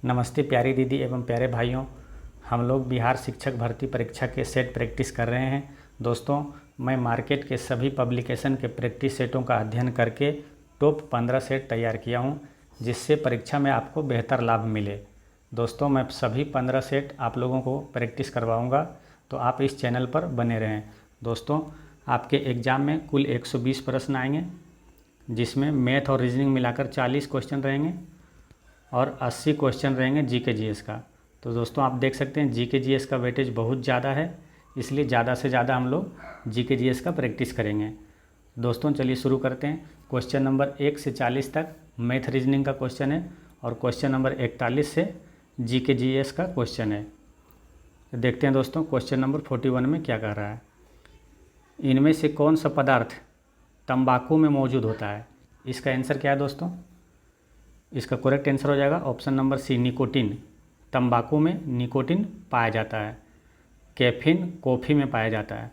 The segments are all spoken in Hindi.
नमस्ते प्यारी दीदी एवं प्यारे भाइयों। हम लोग बिहार शिक्षक भर्ती परीक्षा के सेट प्रैक्टिस कर रहे हैं। दोस्तों, मैं मार्केट के सभी पब्लिकेशन के प्रैक्टिस सेटों का अध्ययन करके टॉप 15 सेट तैयार किया हूं, जिससे परीक्षा में आपको बेहतर लाभ मिले। दोस्तों, मैं सभी 15 सेट आप लोगों को प्रैक्टिस करवाऊंगा, तो आप इस चैनल पर बने रहें। दोस्तों, आपके एग्ज़ाम में कुल 120 प्रश्न आएंगे, जिसमें मैथ और रीजनिंग मिलाकर 40 क्वेश्चन रहेंगे और 80 क्वेश्चन रहेंगे जीके जीएस का। तो दोस्तों, आप देख सकते हैं जीके जीएस का वेटेज बहुत ज़्यादा है, इसलिए ज़्यादा से ज़्यादा हम लोग जीके जीएस का प्रैक्टिस करेंगे। दोस्तों, चलिए शुरू करते हैं। क्वेश्चन नंबर 1 से 40 तक मैथ रीजनिंग का क्वेश्चन है और क्वेश्चन नंबर 41 से जीके जीएस का क्वेश्चन है। देखते हैं दोस्तों, क्वेश्चन नंबर 41 में क्या कह रहा है। इनमें से कौन सा पदार्थ तंबाकू में मौजूद होता है? इसका आंसर क्या है दोस्तों? इसका करेक्ट आंसर हो जाएगा ऑप्शन नंबर सी, निकोटिन। तंबाकू में निकोटिन पाया जाता है। कैफीन कॉफ़ी में पाया जाता है।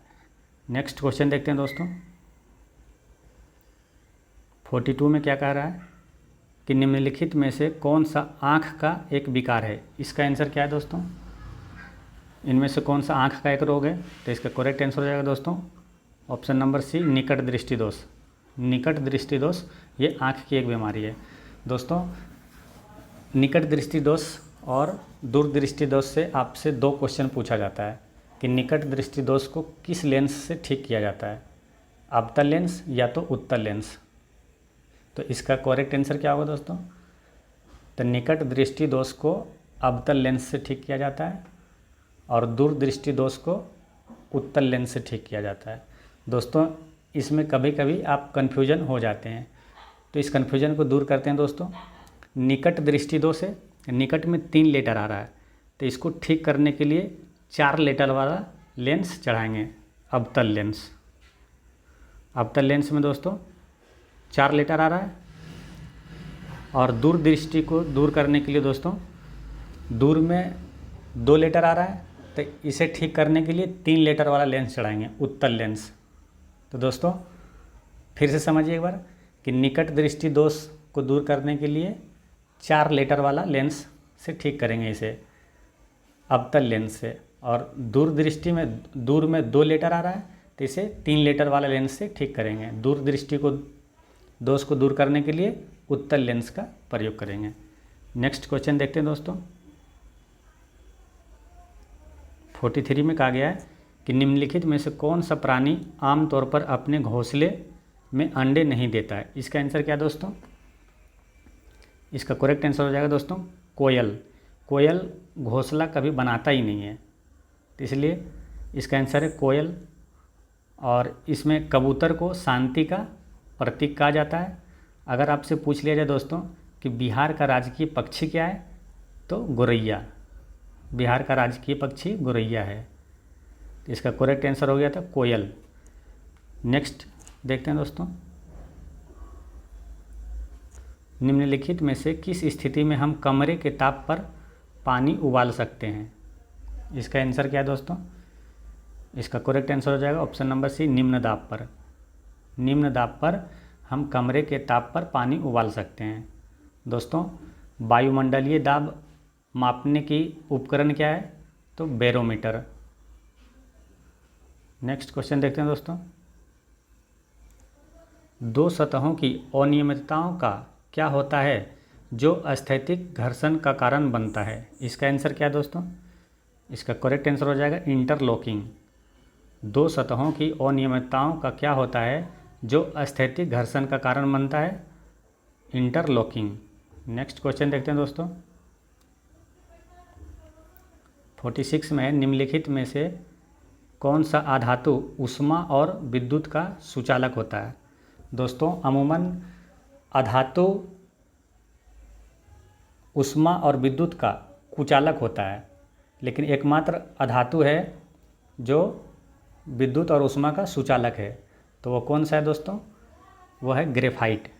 नेक्स्ट क्वेश्चन देखते हैं दोस्तों। 42 में क्या कह रहा है कि निम्नलिखित में से कौन सा आँख का एक विकार है? इसका आंसर क्या है दोस्तों? इनमें से कौन सा आँख का एक रोग है? तो इसका करेक्ट आंसर हो जाएगा दोस्तों ऑप्शन नंबर सी, निकट दृष्टि दोष। निकट दृष्टि दोष ये आँख की एक बीमारी है। दोस्तों, निकट दृष्टि दोष और दूरदृष्टि दोष से आपसे 2 क्वेश्चन पूछा जाता है कि निकट दृष्टि दोष को किस लेंस से ठीक किया जाता है, अवतल लेंस या तो उत्तल लेंस। तो इसका करेक्ट आंसर क्या होगा दोस्तों? तो निकट दृष्टि दोष को अवतल लेंस से ठीक किया जाता है और दूरदृष्टि दोष को उत्तल लेंस से ठीक किया जाता है। दोस्तों, इसमें कभी कभी आप कन्फ्यूजन हो जाते हैं, तो इस कन्फ्यूजन को दूर करते हैं दोस्तों। निकट दृष्टि दोष है, निकट में 3 लेटर आ रहा है, तो इसको ठीक करने के लिए 4 लेटर वाला लेंस चढ़ाएंगे, अवतल लेंस। अवतल लेंस में दोस्तों 4 लेटर आ रहा है। और दूरदृष्टि को दूर करने के लिए दोस्तों दूर में 2 लेटर आ रहा है, तो इसे ठीक करने के लिए 3 लेटर वाला लेंस चढ़ाएंगे, उत्तल लेंस। तो दोस्तों फिर से समझिए एक बार कि निकट दृष्टि दोष को दूर करने के लिए 4 लेटर वाला लेंस से ठीक करेंगे इसे, अवतल लेंस से। और दूरदृष्टि में दूर में 2 लेटर आ रहा है, तो इसे 3 लेटर वाला लेंस से ठीक करेंगे। दूरदृष्टि को दोष को दूर करने के लिए उत्तल लेंस का प्रयोग करेंगे। नेक्स्ट क्वेश्चन देखते हैं दोस्तों। 43 में कहा गया है कि निम्नलिखित में से कौन सा प्राणी आमतौर पर अपने घोंसले में अंडे नहीं देता है? इसका आंसर क्या है दोस्तों? इसका करेक्ट आंसर हो जाएगा दोस्तों कोयल। कोयल घोंसला कभी बनाता ही नहीं है, तो इसलिए इसका आंसर है कोयल। और इसमें कबूतर को शांति का प्रतीक कहा जाता है। अगर आपसे पूछ लिया जाए दोस्तों कि बिहार का राजकीय पक्षी क्या है, तो गोरैया। बिहार का राजकीय पक्षी गोरैया है, तो इसका करेक्ट आंसर हो गया था कोयल। नेक्स्ट देखते हैं दोस्तों। निम्नलिखित में से किस स्थिति में हम कमरे के ताप पर पानी उबाल सकते हैं? इसका आंसर क्या है दोस्तों? इसका करेक्ट आंसर हो जाएगा ऑप्शन नंबर सी, निम्न दाब पर। निम्न दाब पर हम कमरे के ताप पर पानी उबाल सकते हैं। दोस्तों, वायुमंडलीय दाब मापने की उपकरण क्या है? तो बैरोमीटर। नेक्स्ट क्वेश्चन देखते हैं दोस्तों। 2 सतहों की अनियमितताओं का क्या होता है जो स्थैतिक घर्षण का कारण बनता है? इसका आंसर क्या है दोस्तों? इसका करेक्ट आंसर हो जाएगा इंटरलॉकिंग। 2 सतहों की अनियमितताओं का क्या होता है जो स्थैतिक घर्षण का कारण बनता है? इंटरलॉकिंग। नेक्स्ट क्वेश्चन देखते हैं दोस्तों। 46 में निम्नलिखित में से कौन सा अधातु ऊष्मा और विद्युत का सुचालक होता है? दोस्तों, अमूमन अधातु ऊष्मा और विद्युत का कुचालक होता है, लेकिन एकमात्र अधातु है जो विद्युत और ऊष्मा का सुचालक है। तो वो कौन सा है दोस्तों? वो है ग्रेफाइट।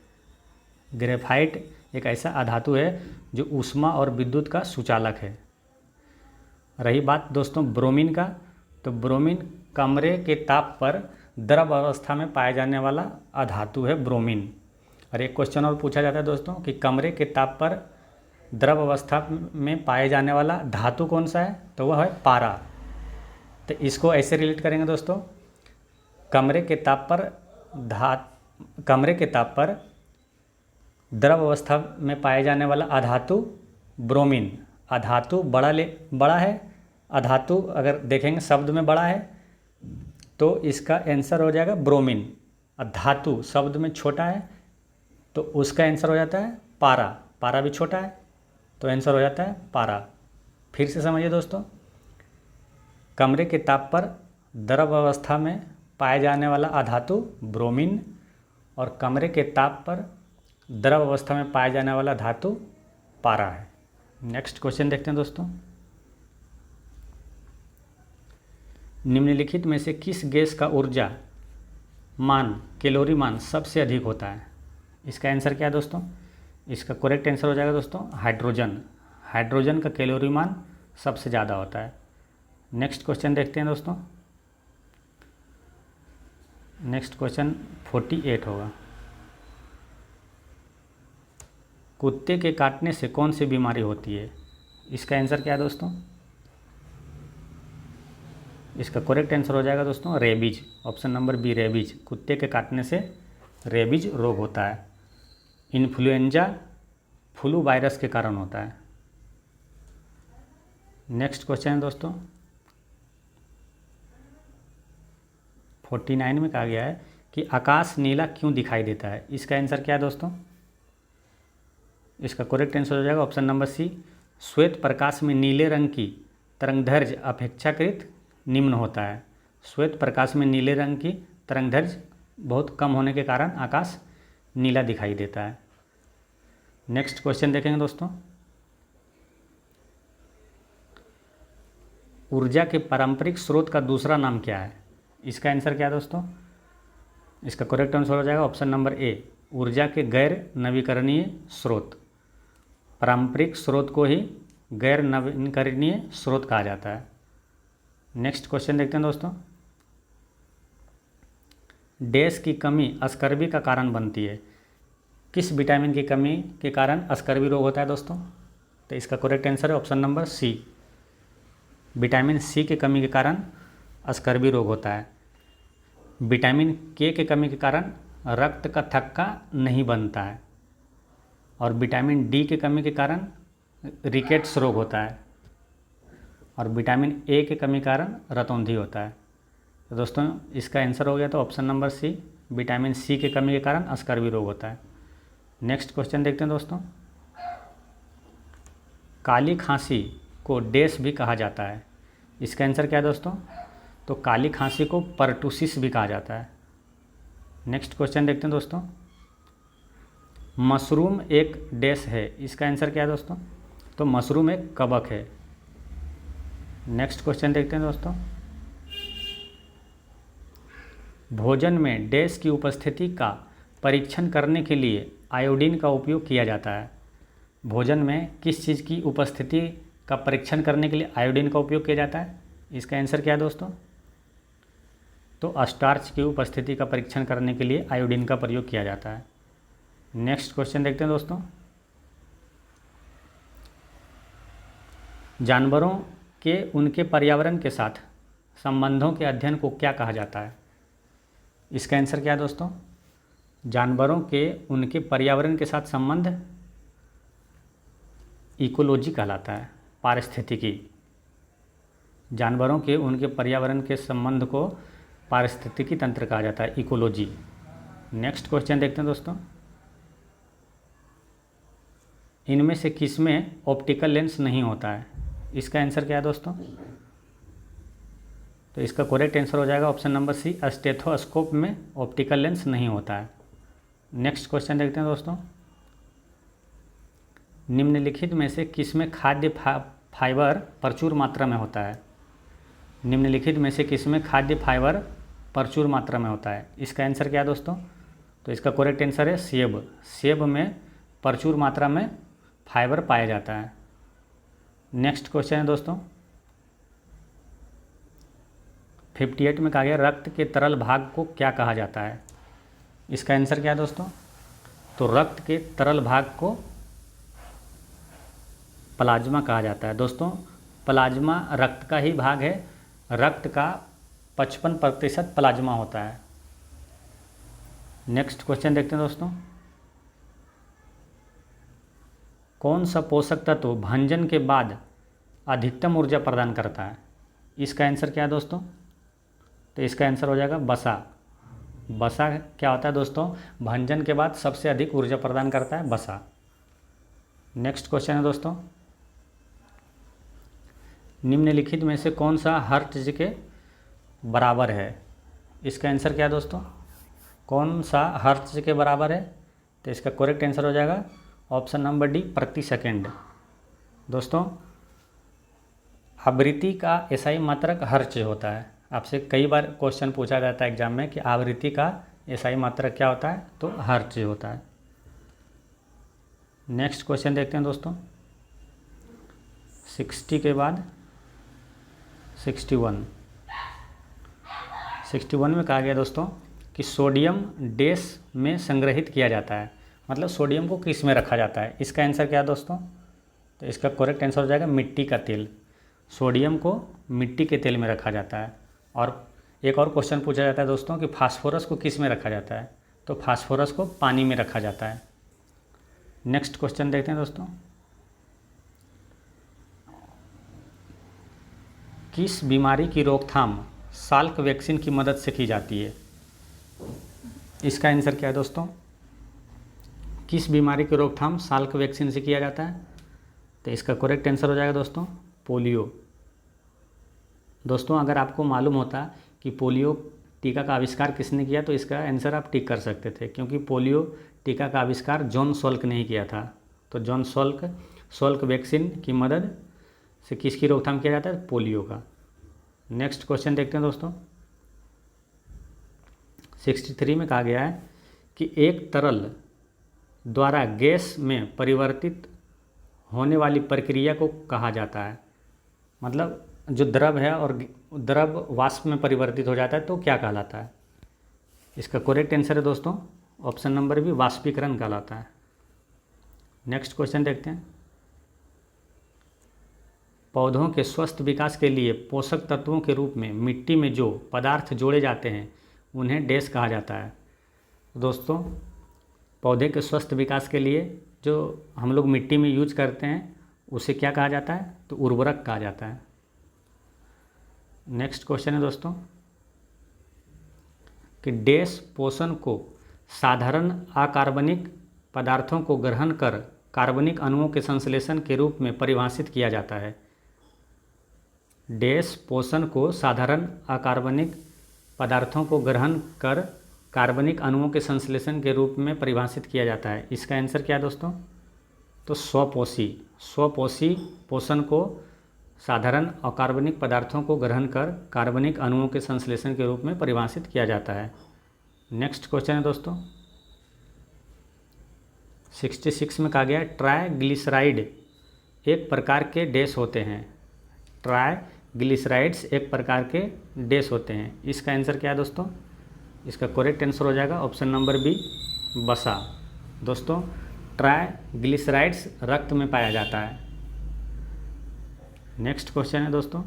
ग्रेफाइट एक ऐसा अधातु है जो ऊष्मा और विद्युत का सुचालक है। रही बात दोस्तों ब्रोमीन का, तो ब्रोमीन कमरे के ताप पर द्रव अवस्था में पाए जाने वाला अधातु है ब्रोमीन। और एक क्वेश्चन और पूछा जाता है दोस्तों कि कमरे के ताप पर द्रव अवस्था में पाए जाने वाला धातु कौन सा है, तो वह है पारा। तो इसको ऐसे रिलेट करेंगे दोस्तों, कमरे के ताप पर द्रव अवस्था में पाए जाने वाला अधातु ब्रोमीन। अधातु बड़ा है, अधातु अगर देखेंगे शब्द में बड़ा है तो इसका आंसर हो जाएगा ब्रोमीन। धातु शब्द में छोटा है तो उसका आंसर हो जाता है पारा। पारा भी छोटा है तो आंसर हो जाता है पारा। फिर से समझिए दोस्तों, कमरे के ताप पर द्रव अवस्था में पाए जाने वाला अधातु ब्रोमीन और कमरे के ताप पर द्रव अवस्था में पाया जाने वाला धातु पारा है। नेक्स्ट क्वेश्चन देखते हैं दोस्तों, निम्नलिखित में से किस गैस का ऊर्जा मान, कैलोरी मान सबसे अधिक होता है? इसका आंसर क्या है दोस्तों? इसका करेक्ट आंसर हो जाएगा दोस्तों हाइड्रोजन। हाइड्रोजन का कैलोरी मान सबसे ज़्यादा होता है। नेक्स्ट क्वेश्चन देखते हैं दोस्तों, नेक्स्ट क्वेश्चन 48 होगा। कुत्ते के काटने से कौन सी बीमारी होती है? इसका आंसर क्या है दोस्तों? इसका करेक्ट आंसर हो जाएगा दोस्तों rabies. Option number B rabies. कुत्ते के काटने से रेबीज रोग होता है। इन्फ्लुएंजा फ्लू वायरस के कारण होता है। नेक्स्ट क्वेश्चन है दोस्तों 49 में कहा गया है कि आकाश नीला क्यों दिखाई देता है? इसका आंसर क्या है दोस्तों? इसका करेक्ट आंसर हो जाएगा ऑप्शन नंबर सी, श्वेत प्रकाश में नीले रंग की तरंगदैर्घ्य अपेक्षाकृत निम्न होता है। श्वेत प्रकाश में नीले रंग की तरंगदैर्घ्य बहुत कम होने के कारण आकाश नीला दिखाई देता है। नेक्स्ट क्वेश्चन देखेंगे दोस्तों, ऊर्जा के पारंपरिक स्रोत का दूसरा नाम क्या है? इसका आंसर क्या है दोस्तों? इसका करेक्ट आंसर हो जाएगा ऑप्शन नंबर ए, ऊर्जा के गैर नवीकरणीय स्रोत। पारंपरिक स्रोत को ही गैर नवीकरणीय स्रोत कहा जाता है। नेक्स्ट क्वेश्चन देखते हैं दोस्तों, डैश की कमी अस्कर्वी का कारण बनती है? किस विटामिन की कमी के कारण अस्कर्वी रोग होता है दोस्तों? तो इसका करेक्ट आंसर है option number C, vitamin C की कमी के कारण अस्कर्वी रोग होता है। विटामिन के कमी के कारण रक्त का थक्का नहीं बनता है और विटामिन डी की कमी के कारण रिकेट्स रोग होता है और विटामिन ए की कमी के कारण रतौंधी होता है। तो दोस्तों इसका आंसर हो गया तो option number C, vitamin C की कमी के कारण अस्कर्वी रोग होता है। नेक्स्ट क्वेश्चन देखते हैं दोस्तों, काली खांसी को डैश भी कहा जाता है? इसका आंसर क्या है दोस्तों? तो काली खांसी को परटूसिस भी कहा जाता है। नेक्स्ट क्वेश्चन देखते हैं दोस्तों, मशरूम एक डैश है? इसका आंसर क्या है दोस्तों? तो मशरूम एक कवक है। नेक्स्ट क्वेश्चन देखते हैं दोस्तों, भोजन में डैश की उपस्थिति का परीक्षण करने के लिए आयोडीन का उपयोग किया जाता है? भोजन में किस चीज़ की उपस्थिति का परीक्षण करने के लिए आयोडीन का उपयोग किया जाता है? इसका आंसर क्या है दोस्तों? तो स्टार्च की उपस्थिति का परीक्षण करने के लिए आयोडीन का प्रयोग किया जाता है। नेक्स्ट क्वेश्चन देखते हैं दोस्तों, जानवरों के उनके पर्यावरण के साथ संबंधों के अध्ययन को क्या कहा जाता है? इसका आंसर क्या है दोस्तों? जानवरों के उनके पर्यावरण के साथ संबंध इकोलॉजी कहलाता है, पारिस्थितिकी। जानवरों के उनके पर्यावरण के संबंध को पारिस्थितिकी तंत्र कहा जाता है, इकोलॉजी। नेक्स्ट क्वेश्चन देखते हैं दोस्तों, इनमें से किसमें ऑप्टिकल लेंस नहीं होता है? इसका आंसर क्या है दोस्तों? तो इसका करेक्ट आंसर हो जाएगा ऑप्शन नंबर सी, स्टेथोस्कोप में ऑप्टिकल लेंस नहीं होता है। नेक्स्ट क्वेश्चन देखते हैं दोस्तों, निम्नलिखित में से किसमें खाद्य फाइबर प्रचुर मात्रा में होता है? निम्नलिखित में से किसमें खाद्य फाइबर प्रचुर मात्रा में होता है? इसका आंसर क्या है दोस्तों? तो इसका करेक्ट आंसर है सेब। सेब में प्रचुर मात्रा में फाइबर पाया जाता है। नेक्स्ट क्वेश्चन है दोस्तों 58 में कहा गया रक्त के तरल भाग को क्या कहा जाता है? इसका आंसर क्या है दोस्तों? तो रक्त के तरल भाग को प्लाज्मा कहा जाता है। दोस्तों प्लाज्मा रक्त का ही भाग है, रक्त का 55% प्लाज्मा होता है। नेक्स्ट क्वेश्चन देखते हैं दोस्तों, कौन सा पोषक तत्व भंजन के बाद अधिकतम ऊर्जा प्रदान करता है? इसका आंसर क्या है दोस्तों? तो इसका आंसर हो जाएगा वसा। वसा क्या होता है दोस्तों? भंजन के बाद सबसे अधिक ऊर्जा प्रदान करता है वसा। नेक्स्ट क्वेश्चन है दोस्तों, निम्नलिखित में से कौन सा हर्ट्ज के बराबर है? इसका आंसर क्या है दोस्तों? कौन सा हर्ट्ज के बराबर है? तो इसका करेक्ट आंसर हो जाएगा ऑप्शन नंबर डी, प्रति सेकंड। दोस्तों आवृत्ति का एसआई मात्रक हर्ट्ज होता है। आपसे कई बार क्वेश्चन पूछा जाता है एग्जाम में कि आवृत्ति का एसआई मात्रक क्या होता है? तो हर्ट्ज होता है। नेक्स्ट क्वेश्चन देखते हैं दोस्तों, 60 के बाद 61 में कहा गया दोस्तों कि सोडियम डैश में संग्रहित किया जाता है। मतलब सोडियम को किस में रखा जाता है? इसका आंसर क्या है दोस्तों? तो इसका करेक्ट आंसर हो जाएगा मिट्टी का तेल। सोडियम को मिट्टी के तेल में रखा जाता है। और एक और क्वेश्चन पूछा जाता है दोस्तों कि फास्फोरस को किस में रखा जाता है? तो फास्फोरस को पानी में रखा जाता है। नेक्स्ट क्वेश्चन देखते हैं दोस्तों, किस बीमारी की रोकथाम साल्क वैक्सीन की मदद से की जाती है? इसका आंसर क्या है दोस्तों? किस बीमारी की रोकथाम साल्क वैक्सीन से किया जाता है? तो इसका करेक्ट आंसर हो जाएगा दोस्तों पोलियो। दोस्तों अगर आपको मालूम होता कि पोलियो टीका का आविष्कार किसने किया तो इसका आंसर आप टिक कर सकते थे, क्योंकि पोलियो टीका का आविष्कार जॉन सॉल्क ने ही किया था। तो जॉन सॉल्क वैक्सीन की मदद से किसकी रोकथाम किया जाता है? पोलियो का। नेक्स्ट क्वेश्चन देखते हैं दोस्तों, 63 में कहा गया है कि एक तरल द्वारा गैस में परिवर्तित होने वाली प्रक्रिया को कहा जाता है। मतलब जो द्रव है और द्रव वाष्प में परिवर्तित हो जाता है तो क्या कहलाता है? इसका करेक्ट आंसर है दोस्तों ऑप्शन नंबर बी, वाष्पीकरण कहलाता है। नेक्स्ट क्वेश्चन देखते हैं, पौधों के स्वस्थ विकास के लिए पोषक तत्वों के रूप में मिट्टी में जो पदार्थ जोड़े जाते हैं उन्हें डैश कहा जाता है। दोस्तों पौधे के स्वस्थ विकास के लिए जो हम लोग मिट्टी में यूज करते हैं उसे क्या कहा जाता है? तो उर्वरक कहा जाता है। नेक्स्ट क्वेश्चन है दोस्तों कि डैश पोषण को साधारण अकार्बनिक पदार्थों को ग्रहण कर कार्बनिक अणुओं के संश्लेषण के रूप में परिभाषित किया जाता है। डैश पोषण को साधारण अकार्बनिक पदार्थों को ग्रहण कर कार्बनिक अणुओं के संश्लेषण के रूप में परिभाषित किया जाता है। इसका आंसर क्या है दोस्तों? तो स्वपोषी पोषण को साधारण अकार्बनिक पदार्थों को ग्रहण कर कार्बनिक अणुओं के संश्लेषण के रूप में परिभाषित किया जाता है। नेक्स्ट क्वेश्चन है दोस्तों, 66 में कहा गया ट्राइग्लिसराइड एक प्रकार के डैश होते हैं। ट्राइग्लिसराइड्स एक प्रकार के डैश होते हैं। इसका आंसर क्या है दोस्तों? इसका करेक्ट आंसर हो जाएगा ऑप्शन नंबर बी, वसा। दोस्तों ट्राइग्लिसराइड्स रक्त में पाया जाता है। नेक्स्ट क्वेश्चन है दोस्तों,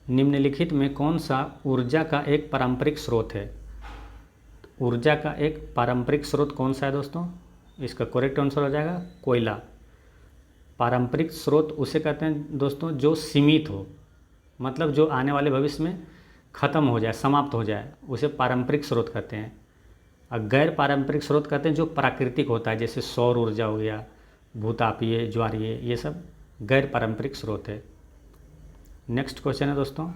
निम्नलिखित में कौन सा ऊर्जा का एक पारंपरिक स्रोत है? ऊर्जा का एक पारंपरिक स्रोत कौन सा है दोस्तों? इसका करेक्ट आंसर हो जाएगा कोयला। पारंपरिक स्रोत उसे कहते हैं दोस्तों जो सीमित हो, मतलब जो आने वाले भविष्य में ख़त्म हो जाए, समाप्त हो जाए, उसे पारंपरिक स्रोत कहते हैं। और गैर पारंपरिक स्रोत कहते हैं जो प्राकृतिक होता है, जैसे सौर ऊर्जा हो गया, भूतापीय, ज्वारीय, ये सब गैर पारंपरिक स्रोत है। नेक्स्ट क्वेश्चन है दोस्तों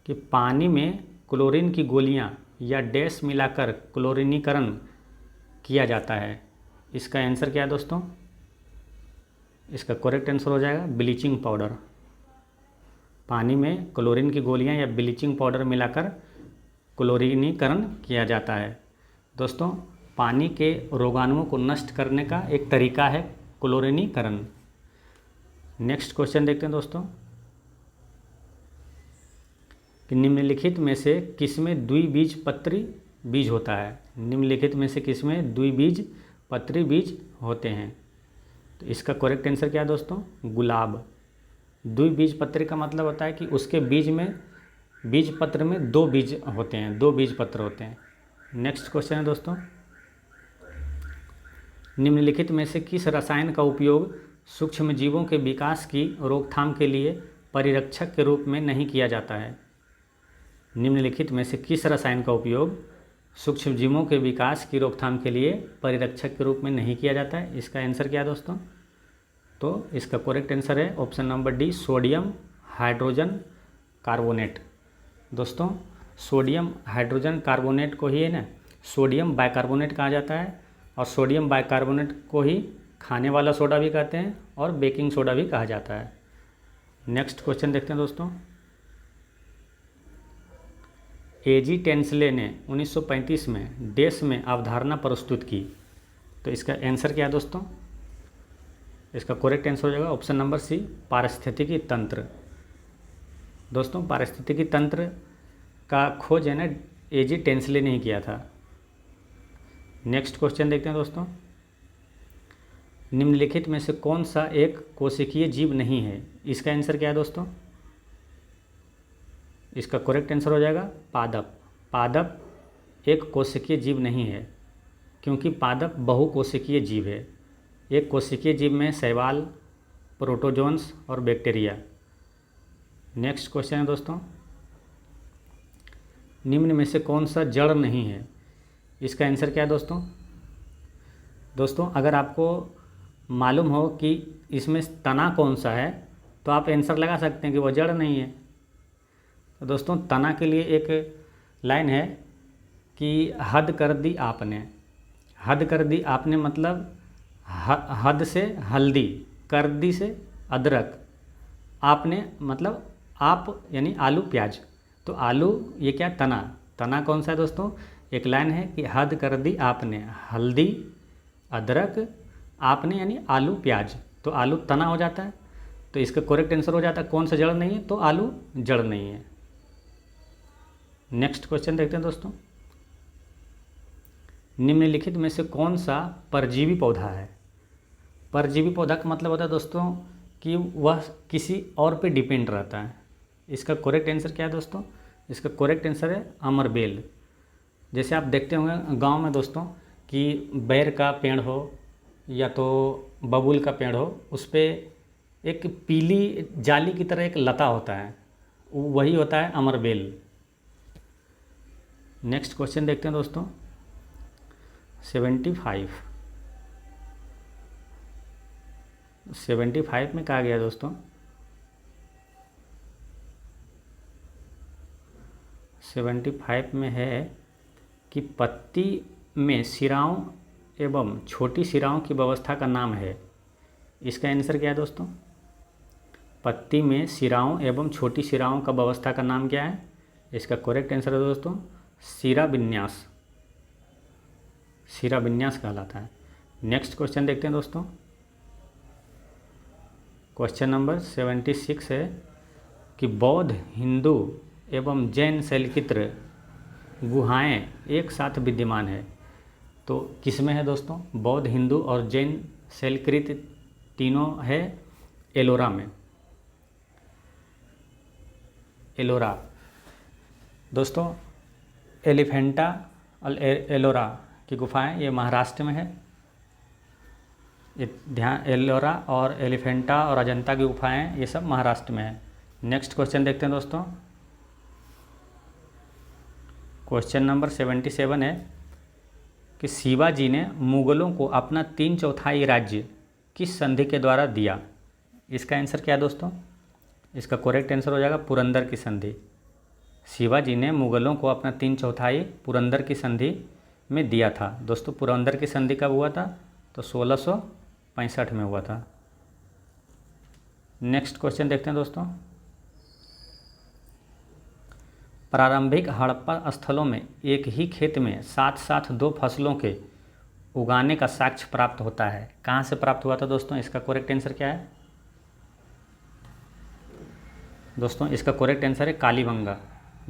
कि पानी में क्लोरीन की गोलियां या डैश मिलाकर क्लोरीनीकरण किया जाता है। इसका आंसर क्या है दोस्तों? इसका करेक्ट आंसर हो जाएगा ब्लीचिंग पाउडर। पानी में क्लोरीन की गोलियां या ब्लीचिंग पाउडर मिलाकर क्लोरीनीकरण किया जाता है। दोस्तों पानी के रोगाणुओं को नष्ट करने का एक तरीका है क्लोरीनीकरण। नेक्स्ट क्वेश्चन देखते हैं दोस्तों कि निम्नलिखित में से किसमें द्विबीजपत्री बीज होता है? निम्नलिखित में से किसमें द्विबीजपत्री पत्री बीज होते हैं। तो इसका करेक्ट आंसर क्या है दोस्तों? गुलाब। द्विबीजपत्री का मतलब होता है कि उसके बीज पत्र में 2 बीज होते हैं, 2 बीज पत्र होते हैं। नेक्स्ट क्वेश्चन है दोस्तों, निम्नलिखित में से किस रसायन का उपयोग सूक्ष्म जीवों के विकास की रोकथाम के लिए परिरक्षक के रूप में नहीं किया जाता है? निम्नलिखित में से किस रसायन का उपयोग सूक्ष्म जीवों के विकास की रोकथाम के लिए परिरक्षक के रूप में नहीं किया जाता है? इसका आंसर क्या है दोस्तों? तो इसका करेक्ट आंसर है option number D, sodium hydrogen carbonate. दोस्तों सोडियम हाइड्रोजन कार्बोनेट को ही है ना सोडियम बाइकार्बोनेट कहा जाता है, और सोडियम बाइकार्बोनेट को ही खाने वाला सोडा भी कहते हैं और बेकिंग सोडा भी कहा जाता है। नेक्स्ट क्वेश्चन देखते हैं दोस्तों, एजी टेंसले ने 1935 में देश में अवधारणा प्रस्तुत की। तो इसका आंसर क्या है दोस्तों? इसका करेक्ट आंसर हो जाएगा ऑप्शन नंबर सी, पारिस्थितिकी तंत्र। दोस्तों पारिस्थितिकी तंत्र का खोज है ना एजी टेंसले ने ही किया था। नेक्स्ट क्वेश्चन देखते हैं दोस्तों, निम्नलिखित में से कौन सा एक कोशिकीय जीव नहीं है? इसका आंसर क्या है दोस्तों? इसका करेक्ट आंसर हो जाएगा पादप। पादप एक कोशिकीय जीव नहीं है, क्योंकि पादप बहुकोशिकीय जीव है। एक कोशिकीय जीव में शैवाल, प्रोटोजोन्स और बैक्टीरिया। नेक्स्ट क्वेश्चन है दोस्तों, निम्न में से कौन सा जड़ नहीं है? इसका आंसर क्या है दोस्तों? दोस्तों अगर आपको मालूम हो कि इसमें तना कौन सा है तो आप आंसर लगा सकते हैं कि वो जड़ नहीं है। तो दोस्तों तना के लिए एक लाइन है कि हद कर दी आपने। हद कर दी आपने मतलब हद से हल्दी, कर दी से अदरक, आपने मतलब आप यानी आलू प्याज। तो आलू ये क्या तना कौन सा है दोस्तों? एक लाइन है कि हद कर दी आपने, हल्दी, अदरक, आपने यानी आलू प्याज, तो आलू तना हो जाता है। तो इसका करेक्ट आंसर हो जाता है कौन सा जड़ नहीं है? तो आलू जड़ नहीं है। नेक्स्ट क्वेश्चन देखते हैं दोस्तों, निम्नलिखित में से कौन सा परजीवी पौधा है? परजीवी पौधा का मतलब होता है दोस्तों कि वह किसी और पे डिपेंड रहता है। इसका करेक्ट आंसर क्या है दोस्तों? इसका करेक्ट आंसर है अमरबेल। जैसे आप देखते होंगे गांव में दोस्तों कि बैर का पेड़ हो या तो बबूल का पेड़ हो, उस पर एक पीली जाली की तरह एक लता होता है, वही होता है अमरबेल। नेक्स्ट क्वेश्चन देखते हैं दोस्तों, 75 में कहा गया दोस्तों, 75 में है कि पत्ती में सिराओं एवं छोटी सिराओं की व्यवस्था का नाम है। इसका आंसर क्या है दोस्तों? पत्ती में सिराओं एवं छोटी सिराओं का व्यवस्था का नाम क्या है? इसका करेक्ट आंसर है दोस्तों सिरा विन्यास। सिरा विन्यास कहलाता है। नेक्स्ट क्वेश्चन देखते हैं दोस्तों, क्वेश्चन नंबर 76 है कि बौद्ध, हिंदू एवं जैन शैलचित्र गुहाएं एक साथ विद्यमान है। तो किसमें है दोस्तों? बौद्ध, हिंदू और जैन शैलकृत तीनों है एलोरा में। एलोरा दोस्तों, एलिफेंटा और एलोरा की गुफाएं ये महाराष्ट्र में है। ये ध्यान, एलोरा और एलिफेंटा और अजंता की गुफाएं ये सब महाराष्ट्र में है। नेक्स्ट क्वेश्चन देखते हैं दोस्तों, क्वेश्चन नंबर 77 है कि शिवाजी ने मुगलों को अपना 3/4 राज्य किस संधि के द्वारा दिया? इसका आंसर क्या है दोस्तों? इसका करेक्ट आंसर हो जाएगा पुरंदर की संधि। शिवाजी ने मुगलों को अपना 3/4 पुरंदर की संधि में दिया था। दोस्तों पुरंदर की संधि कब हुआ था? तो 1665 में हुआ था। नेक्स्ट क्वेश्चन देखते हैं दोस्तों, प्रारंभिक हड़प्पा स्थलों में एक ही खेत में साथ साथ 2 फसलों के उगाने का साक्ष्य प्राप्त होता है। कहाँ से प्राप्त हुआ था दोस्तों? इसका करेक्ट आंसर क्या है दोस्तों? इसका करेक्ट आंसर है कालीबंगा।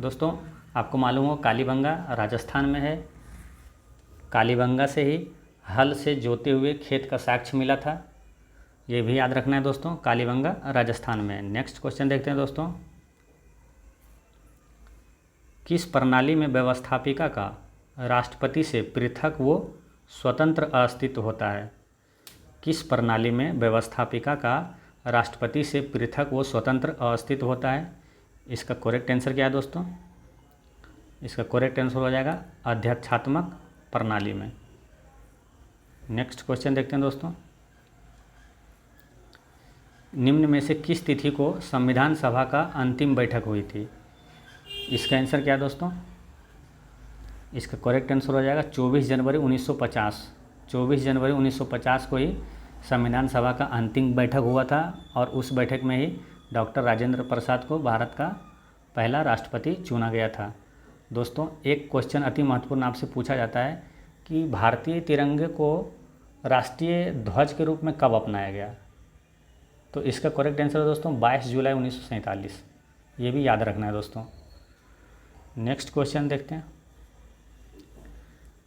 दोस्तों आपको मालूम हो कालीबंगा राजस्थान में है। कालीबंगा से ही हल से जोते हुए खेत का साक्ष्य मिला था। ये भी याद रखना है दोस्तों, कालीबंगा राजस्थान में। नेक्स्ट क्वेश्चन देखते हैं दोस्तों, किस प्रणाली में व्यवस्थापिका का राष्ट्रपति से पृथक व स्वतंत्र अस्तित्व होता है? किस प्रणाली में व्यवस्थापिका का राष्ट्रपति से पृथक व स्वतंत्र अस्तित्व होता है? इसका करेक्ट आंसर क्या है दोस्तों? इसका करेक्ट आंसर हो जाएगा अध्यक्षात्मक प्रणाली में। नेक्स्ट क्वेश्चन देखते हैं दोस्तों, निम्न में से किस तिथि को संविधान सभा का अंतिम बैठक हुई थी? इसका आंसर क्या है दोस्तों? इसका करेक्ट आंसर हो जाएगा 24 जनवरी 1950। 24 जनवरी 1950 को ही संविधान सभा का अंतिम बैठक हुआ था और उस बैठक में ही डॉक्टर राजेंद्र प्रसाद को भारत का पहला राष्ट्रपति चुना गया था। दोस्तों, एक क्वेश्चन अति महत्वपूर्ण आपसे पूछा जाता है कि भारतीय तिरंगे को राष्ट्रीय ध्वज के रूप में कब अपनाया गया? तो इसका करेक्ट आंसर है दोस्तों 22 जुलाई 1947। ये भी याद रखना है दोस्तों। नेक्स्ट क्वेश्चन देखते हैं,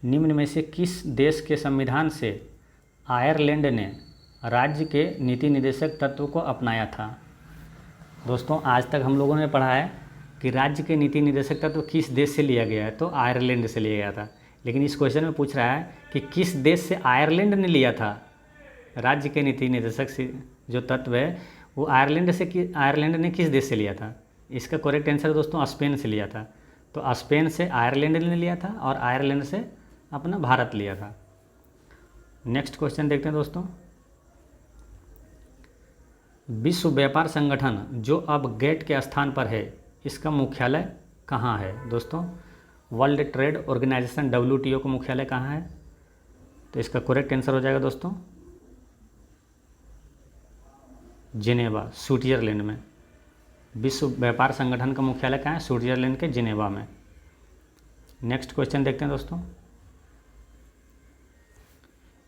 निम्न में से किस देश के संविधान से आयरलैंड ने राज्य के नीति निर्देशक तत्व को अपनाया था? दोस्तों, आज तक हम लोगों ने पढ़ा है कि राज्य के नीति निर्देशक तत्व किस देश से लिया गया है, तो आयरलैंड से लिया गया था। लेकिन इस क्वेश्चन में पूछ रहा है कि किस देश से आयरलैंड ने लिया था राज्य के नीति निर्देशक से जो तत्व है वो आयरलैंड ने किस देश से लिया था? इसका करेक्ट आंसर दोस्तों स्पेन से लिया था। तो स्पेन से आयरलैंड ने लिया था और आयरलैंड से अपना भारत लिया था। नेक्स्ट क्वेश्चन देखते हैं दोस्तों, विश्व व्यापार संगठन जो अब गेट के स्थान पर है, इसका मुख्यालय कहाँ है? दोस्तों, वर्ल्ड ट्रेड ऑर्गेनाइजेशन WTO का मुख्यालय कहाँ है? तो इसका करेक्ट आंसर हो जाएगा दोस्तों जिनेवा, स्विट्जरलैंड में। विश्व व्यापार संगठन का मुख्यालय कहाँ है? स्विट्जरलैंड के जिनेवा में। नेक्स्ट क्वेश्चन देखते हैं दोस्तों,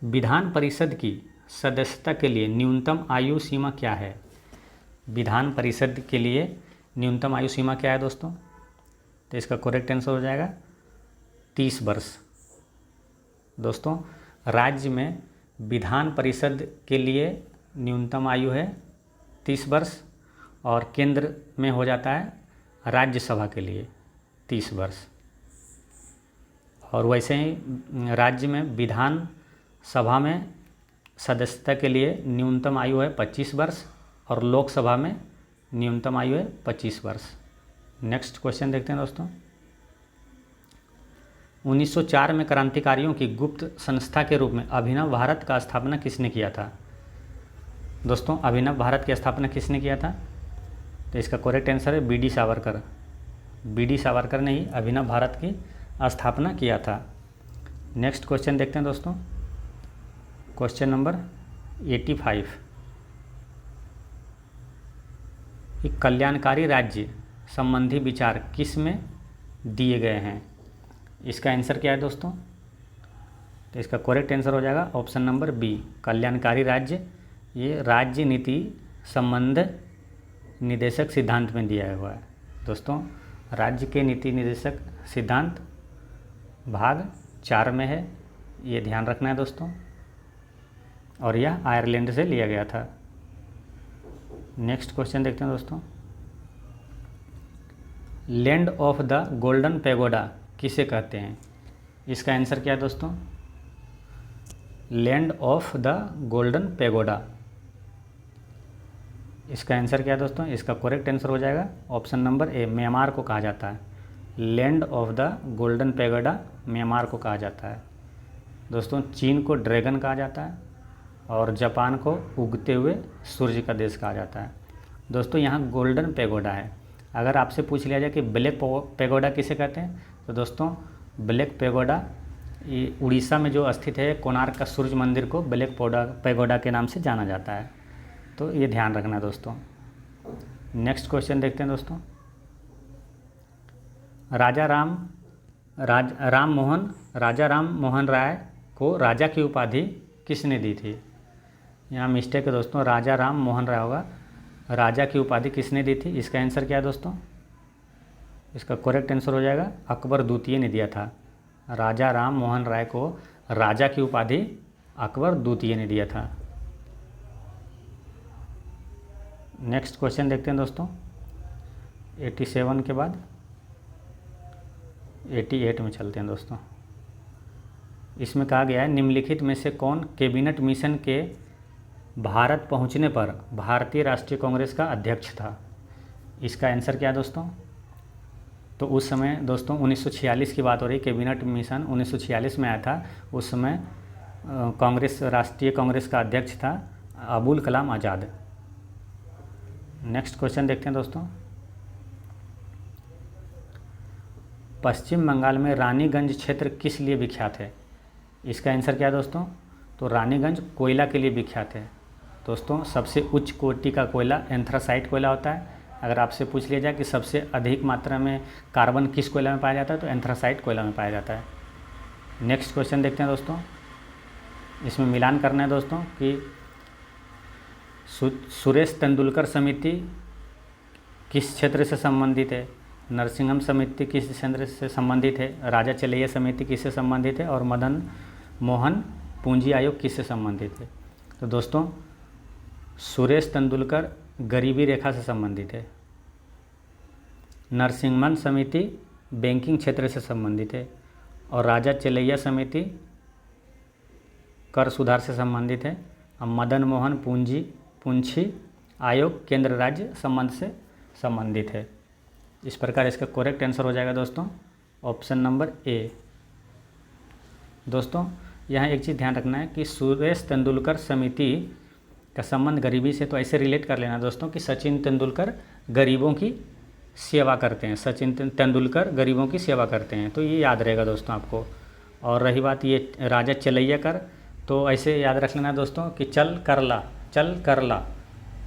विधान परिषद की सदस्यता के लिए न्यूनतम आयु सीमा क्या है? विधान परिषद के लिए न्यूनतम आयु सीमा क्या है दोस्तों? तो इसका करेक्ट आंसर हो जाएगा 30 वर्ष। दोस्तों, राज्य में विधान परिषद के लिए न्यूनतम आयु है 30 वर्ष और केंद्र में हो जाता है राज्यसभा के लिए 30 वर्ष। और वैसे ही राज्य में विधान सभा में सदस्यता के लिए न्यूनतम आयु है 25 वर्ष और लोकसभा में न्यूनतम आयु है 25 वर्ष। नेक्स्ट क्वेश्चन देखते हैं दोस्तों, 1904 में क्रांतिकारियों की गुप्त संस्था के रूप में अभिनव भारत का स्थापना किसने किया था? दोस्तों, अभिनव भारत की स्थापना किसने किया था? तो इसका करेक्ट आंसर है BD सावरकर। BD सावरकर ने ही अभिनव भारत की स्थापना किया था। नेक्स्ट क्वेश्चन देखते हैं दोस्तों, क्वेश्चन नंबर 85, एक कल्याणकारी राज्य संबंधी विचार किस में दिए गए हैं? इसका आंसर क्या है दोस्तों? तो इसका करेक्ट आंसर हो जाएगा ऑप्शन नंबर B, कल्याणकारी राज्य। ये राज्य नीति संबंध निर्देशक सिद्धांत में दिया हुआ है। दोस्तों, राज्य के नीति निर्देशक सिद्धांत भाग 4 में है, ये ध्यान रखना है दोस्तों। और यह आयरलैंड से लिया गया था। नेक्स्ट क्वेश्चन देखते हैं दोस्तों, land of the golden pagoda किसे कहते हैं? इसका आंसर क्या है दोस्तों? Land of the golden pagoda. इसका आंसर क्या है दोस्तों? इसका करेक्ट आंसर हो जाएगा ऑप्शन नंबर A, म्यांमार को कहा जाता है। Land of the golden pagoda Myanmar को कहा जाता है। दोस्तों, चीन को ड्रैगन कहा जाता है और जापान को उगते हुए सूर्य का देश कहा जाता है। दोस्तों, यहाँ गोल्डन पैगोडा है। अगर आपसे पूछ लिया जाए कि ब्लैक पैगोडा किसे कहते हैं, तो दोस्तों ब्लैक पैगोडा ये उड़ीसा में जो स्थित है कोणार्क का सूर्य मंदिर को ब्लैक पैगोडा के नाम से जाना जाता है। तो ये ध्यान रखना दोस्तों। नेक्स्ट क्वेश्चन देखते हैं दोस्तों, राजा राम मोहन राय को राजा की उपाधि किसने दी थी? यहाँ मिस्टेक है दोस्तों, राजा राम मोहन राय होगा। राजा की उपाधि किसने दी थी? इसका आंसर क्या है दोस्तों? इसका करेक्ट आंसर हो जाएगा अकबर द्वितीय ने दिया था। राजा राम मोहन राय को राजा की उपाधि अकबर द्वितीय ने दिया था। नेक्स्ट क्वेश्चन देखते हैं दोस्तों, 87 के बाद 88 में चलते हैं दोस्तों। इसमें कहा गया है निम्नलिखित में से कौन कैबिनेट मिशन के भारत पहुंचने पर भारतीय राष्ट्रीय कांग्रेस का अध्यक्ष था। इसका आंसर क्या है दोस्तों, तो उस समय दोस्तों 1946 की बात हो रही, कैबिनेट मिशन 1946 में आया था। उस समय कांग्रेस, राष्ट्रीय कांग्रेस का अध्यक्ष था अबुल कलाम आज़ाद। नेक्स्ट क्वेश्चन देखते हैं दोस्तों, पश्चिम बंगाल में रानीगंज क्षेत्र किस लिए विख्यात है। इसका आंसर क्या है दोस्तों, तो रानीगंज कोयला के लिए विख्यात है। दोस्तों सबसे उच्च कोटि का कोयला एंथ्रासाइट कोयला होता है। अगर आपसे पूछ लिया जाए कि सबसे अधिक मात्रा में कार्बन किस कोयला में पाया जाता है, तो एंथ्रासाइट कोयला में पाया जाता है। नेक्स्ट क्वेश्चन देखते हैं दोस्तों, इसमें मिलान करना है दोस्तों कि सुरेश तेंदुलकर समिति किस क्षेत्र से संबंधित है, नरसिंहम समिति किस क्षेत्र से संबंधित है, राजा चलैया समिति किससे संबंधित है, और मदन मोहन पूंजी आयोग किससे संबंधित है। तो दोस्तों सुरेश तेंदुलकर गरीबी रेखा से संबंधित है, नरसिंहमन समिति बैंकिंग क्षेत्र से संबंधित है, और राजा चलैया समिति कर सुधार से संबंधित है, और मदन मोहन पूंछी आयोग केंद्र राज्य संबंध से संबंधित है। इस प्रकार इसका करेक्ट आंसर हो जाएगा दोस्तों ऑप्शन नंबर ए। दोस्तों यहाँ एक चीज़ ध्यान रखना है कि सुरेश तेंदुलकर समिति का संबंध गरीबी से, तो ऐसे रिलेट कर लेना दोस्तों कि सचिन तेंदुलकर गरीबों की सेवा करते हैं, सचिन तेंदुलकर गरीबों की सेवा करते हैं, तो ये याद रहेगा दोस्तों आपको। और रही बात ये राजा चलैया कर, तो ऐसे याद रख लेना दोस्तों कि चल कर ला,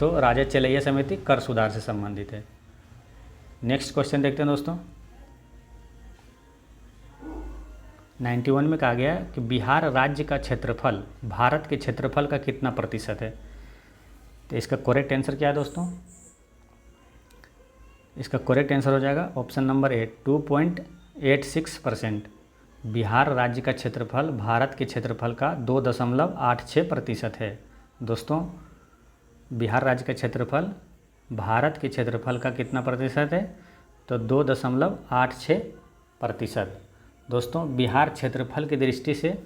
तो राजा चलैया समिति कर सुधार से संबंधित है। नेक्स्ट क्वेश्चन देखते हैं दोस्तों, 91 में कहा गया कि बिहार राज्य का क्षेत्रफल भारत के क्षेत्रफल का कितना प्रतिशत है। तो इसका करेक्ट आंसर क्या है दोस्तों, इसका करेक्ट आंसर हो जाएगा ऑप्शन नंबर ए 2.86%। बिहार राज्य का क्षेत्रफल भारत के क्षेत्रफल का 2.86% है। दोस्तों बिहार राज्य का क्षेत्रफल भारत के क्षेत्रफल का कितना प्रतिशत है, तो 2.86%। दोस्तों बिहार क्षेत्रफल की दृष्टि से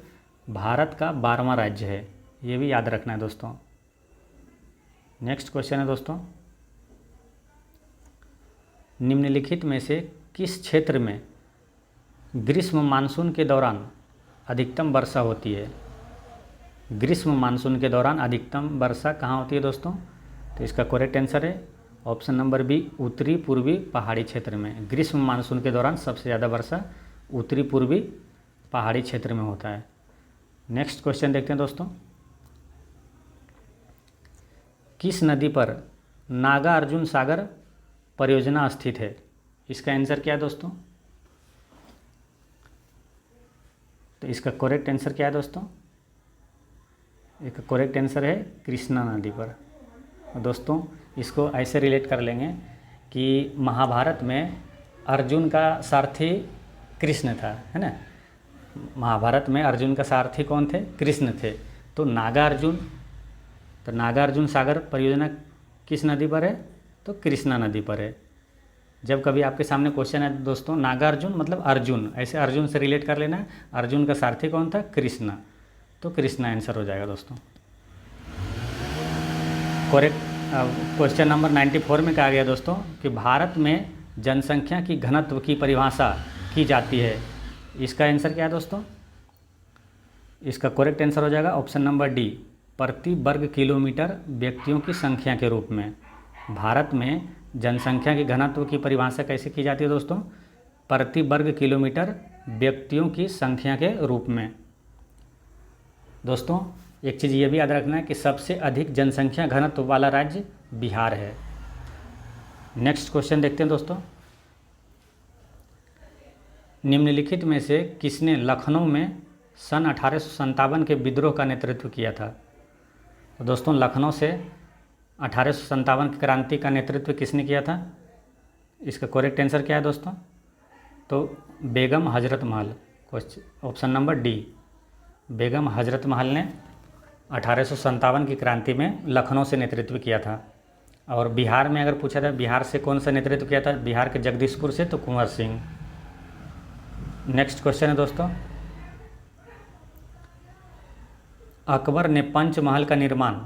भारत का 12वां राज्य है, ये भी याद रखना है दोस्तों। नेक्स्ट क्वेश्चन है दोस्तों, निम्नलिखित में से किस क्षेत्र में ग्रीष्म मानसून के दौरान अधिकतम वर्षा होती है। ग्रीष्म मानसून के दौरान अधिकतम वर्षा कहाँ होती है दोस्तों, तो इसका करेक्ट आंसर है ऑप्शन नंबर बी उत्तरी पूर्वी पहाड़ी क्षेत्र में। ग्रीष्म मानसून के दौरान सबसे ज़्यादा वर्षा उत्तरी पूर्वी पहाड़ी क्षेत्र में होता है। नेक्स्ट क्वेश्चन देखते हैं दोस्तों, किस नदी पर नागार्जुन सागर परियोजना स्थित है। इसका आंसर क्या है दोस्तों, तो इसका करेक्ट आंसर क्या है दोस्तों, इसका करेक्ट आंसर है कृष्णा नदी पर। दोस्तों इसको ऐसे रिलेट कर लेंगे कि महाभारत में अर्जुन का सारथी कृष्ण था, है ना। महाभारत में अर्जुन का सारथी कौन थे, कृष्ण थे। तो नागार्जुन सागर परियोजना किस नदी पर है, तो कृष्णा नदी पर है। जब कभी आपके सामने क्वेश्चन है दोस्तों नागार्जुन मतलब अर्जुन, ऐसे अर्जुन से रिलेट कर लेना है। अर्जुन का सारथी कौन था, कृष्ण, तो कृष्णा आंसर हो जाएगा दोस्तों। करेक्ट क्वेश्चन नंबर 94 में कहा गया दोस्तों कि भारत में जनसंख्या की घनत्व की परिभाषा की जाती है। इसका आंसर क्या है दोस्तों, इसका करेक्ट आंसर हो जाएगा ऑप्शन नंबर डी प्रति वर्ग किलोमीटर व्यक्तियों की संख्या के रूप में। भारत में जनसंख्या की घनत्व की परिभाषा कैसे की जाती है दोस्तों, प्रति वर्ग किलोमीटर व्यक्तियों की संख्या के रूप में। दोस्तों एक चीज़ ये भी याद रखना है कि सबसे अधिक जनसंख्या घनत्व वाला राज्य बिहार है। नेक्स्ट क्वेश्चन देखते हैं दोस्तों, निम्नलिखित में से किसने लखनऊ में सन 1857 के विद्रोह का नेतृत्व किया था। तो दोस्तों लखनऊ से 1857 की क्रांति का नेतृत्व किसने किया था। इसका करेक्ट आंसर क्या है दोस्तों, तो Begum Hazrat Mahal, option number D. Begum Hazrat Mahal ने 1857 की क्रांति में लखनऊ से नेतृत्व किया था। और बिहार में अगर पूछा था बिहार से कौन सा नेतृत्व किया था, बिहार के जगदीशपुर से तो कुंवर सिंह। नेक्स्ट क्वेश्चन है दोस्तों, अकबर ने पंचमहल का निर्माण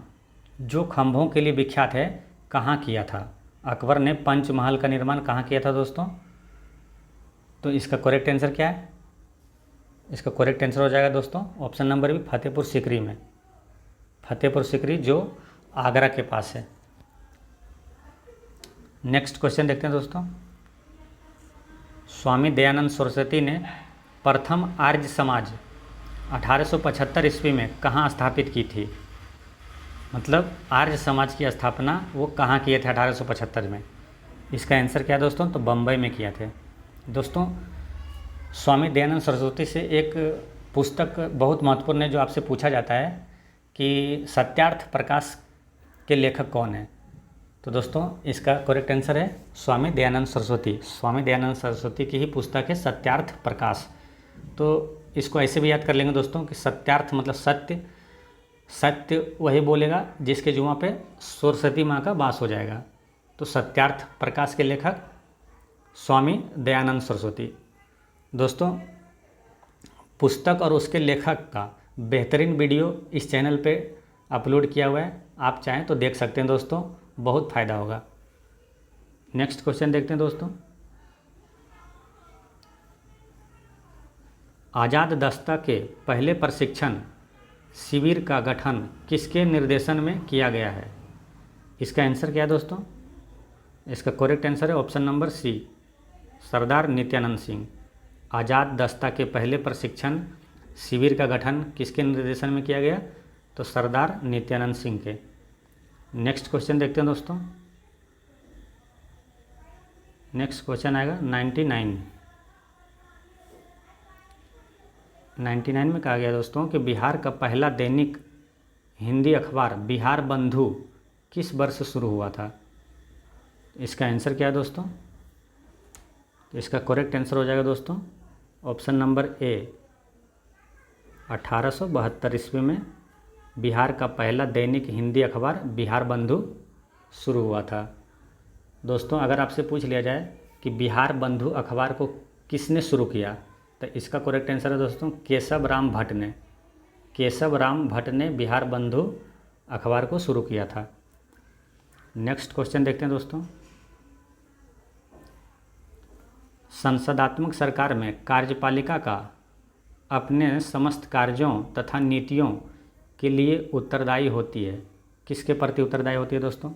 जो खंभों के लिए विख्यात है कहाँ किया था? अकबर ने पंचमहल का निर्माण कहाँ किया था दोस्तों? तो इसका करेक्ट आंसर क्या है? इसका करेक्ट आंसर हो जाएगा दोस्तों option number B, Fatehpur Sikri में। फतेहपुर सीकरी जो आगरा के पास है। नेक्स्ट क्वेश्चन देखते हैं दोस्तों, स्वामी दयानंद सरस्वती ने प्रथम आर्य समाज 1875 ईस्वी में कहाँ स्थापित की थी? मतलब आर्य समाज की स्थापना वो कहाँ किए थे 1875 में? इसका आंसर क्या है दोस्तों? तो बम्बई में किया थे। दोस्तों स्वामी दयानंद सरस्वती से एक पुस्तक बहुत महत्वपूर्ण है जो आपसे पूछा जाता है कि सत्यार्थ प्रकाश के लेखक कौन है? तो दोस्तों इसका करेक्ट आंसर है स्वामी दयानंद सरस्वती। स्वामी दयानंद सरस्वती की ही पुस्तक है सत्यार्थ प्रकाश। तो इसको ऐसे भी याद कर लेंगे दोस्तों कि सत्यार्थ मतलब सत्य, सत्य वही बोलेगा जिसके जुआ पे सरस्वती माँ का वास हो जाएगा। तो सत्यार्थ प्रकाश के लेखक स्वामी दयानंद सरस्वती। दोस्तों पुस्तक और उसके लेखक का बेहतरीन वीडियो इस चैनल पे अपलोड किया हुआ है, आप चाहें तो देख सकते हैं दोस्तों, बहुत फ़ायदा होगा। नेक्स्ट क्वेश्चन देखते हैं दोस्तों, आज़ाद दस्ता के पहले प्रशिक्षण शिविर का गठन किसके निर्देशन में किया गया है? इसका आंसर क्या है दोस्तों? इसका करेक्ट आंसर है ऑप्शन नंबर सी, सरदार नित्यानंद सिंह। आज़ाद दस्ता के पहले प्रशिक्षण शिविर का गठन किसके निर्देशन में किया गया? तो सरदार नित्यानंद सिंह के। नेक्स्ट क्वेश्चन देखते हैं दोस्तों, नेक्स्ट क्वेश्चन आएगा 99 में कहा गया दोस्तों कि बिहार का पहला दैनिक हिंदी अखबार बिहार बंधु किस वर्ष शुरू हुआ था? इसका आंसर क्या है दोस्तों? तो इसका करेक्ट आंसर हो जाएगा दोस्तों ऑप्शन नंबर ए, 1872 ईस्वी में बिहार का पहला दैनिक हिंदी अखबार बिहार बंधु शुरू हुआ था। दोस्तों अगर आपसे पूछ लिया जाए कि बिहार बंधु अखबार को किसने शुरू किया, तो इसका करेक्ट आंसर है दोस्तों केशव राम भट्ट ने। केशव राम भट्ट ने बिहार बंधु अखबार को शुरू किया था। नेक्स्ट क्वेश्चन देखते हैं दोस्तों, संसदात्मक सरकार में कार्यपालिका का अपने समस्त कार्यों तथा नीतियों के लिए उत्तरदायी होती है, किसके प्रति उत्तरदायी होती है दोस्तों?